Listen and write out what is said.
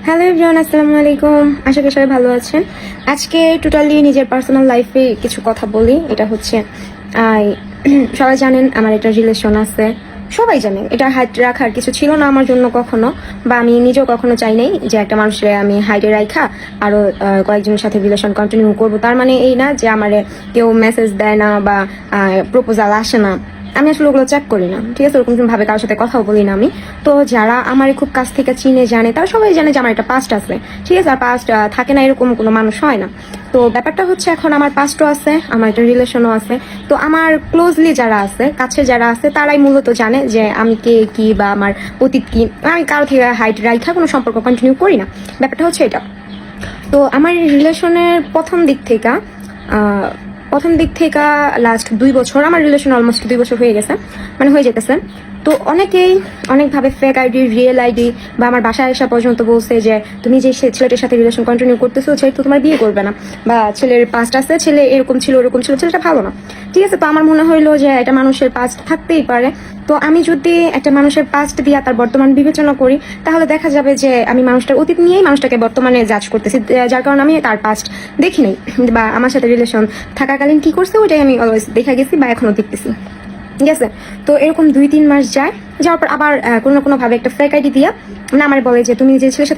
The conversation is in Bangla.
হ্যালো এভরিওয়ান, আসসালামু আলাইকুম। আশা করি সবাই ভালো আছেন। আজকে টোটালি নিজের পার্সোনাল লাইফে কিছু কথা বলি। এটা হচ্ছে সবাই জানেন আমার একটা রিলেশন আছে, সবাই জানেন। এটা হাইট রাখার কিছু ছিল না আমার জন্য কখনো, বা আমি নিজেও কখনো চাই নাই যে একটা মানুষের আমি হাইটে রাখা আরো কয়েকজনের সাথে রিলেশন কন্টিনিউ করবো। তার মানে এই না যে আমার কেউ মেসেজ দেয় না বা প্রপোজাল আসে না, আমি আসলে ওগুলো চেক করি না, ঠিক আছে? ওরকম ভাবে কারোর সাথে কথাও বলি না আমি। তো যারা আমার খুব কাছ থেকে চিনে জানে তারা সবাই জানে যে আমার একটা পাস্ট আছে, ঠিক আছে? আর পাস্ট থাকে না এরকম কোনো মানুষ হয় না। তো ব্যাপারটা হচ্ছে এখন আমার পাস্টও আছে, আমার একটা রিলেশনও আছে। তো আমার ক্লোজলি যারা আছে, কাছে যারা আছে, তারাই মূলত জানে যে আমি কে কি বা আমার অতীত কি। আমি কারো থেকে হাইট রাইখা কোনো সম্পর্ক কন্টিনিউ করি না। ব্যাপারটা হচ্ছে এটা। তো আমার রিলেশনের প্রথম দিক থেকে লাস্ট 2 বছর, আমার রিলেশন অলমোস্ট 2 বছর হয়ে গেছে, মানে হয়ে যেতেছে। তো অনেকেই অনেকভাবে ফেক আইডি, রিয়েল আইডি বা আমার বাসায় আসা পর্যন্ত বলছে যে তুমি যে ছেলেটার সাথে রিলেশন কন্টিনিউ করতেছো সে তো তোমার বিয়ে করবে না, বা ছেলের পাস্ট আছে, ছেলে এরকম ছিল ওরকম ছিল, ছেলেটা ভালো না, ঠিক আছে? তো আমার মনে হইলো যে একটা মানুষের পাস্ট থাকতেই পারে। তো আমি যদি একটা মানুষের পাস্ট দিয়ে তার বর্তমান বিবেচনা করি, তাহলে দেখা যাবে যে আমি মানুষটার অতীত নিয়েই মানুষটাকে বর্তমানে জাজ করতেছি, যার কারণে আমি তার পাস্ট দেখি নাই, বা আমার সাথে রিলেশন থাকাকালীন কি করছে ওইটাই আমি অলওয়েজ দেখা গেছি বা এখনো দেখতেছি, ঠিক আছে? তো এরকম 2-3 মাস যায়, যাওয়ার পর আবার কোনো না কোনো ভাবে একটা ফেক আইডি দিয়া আমার বলে যে তুমি যে ছেলের সাথে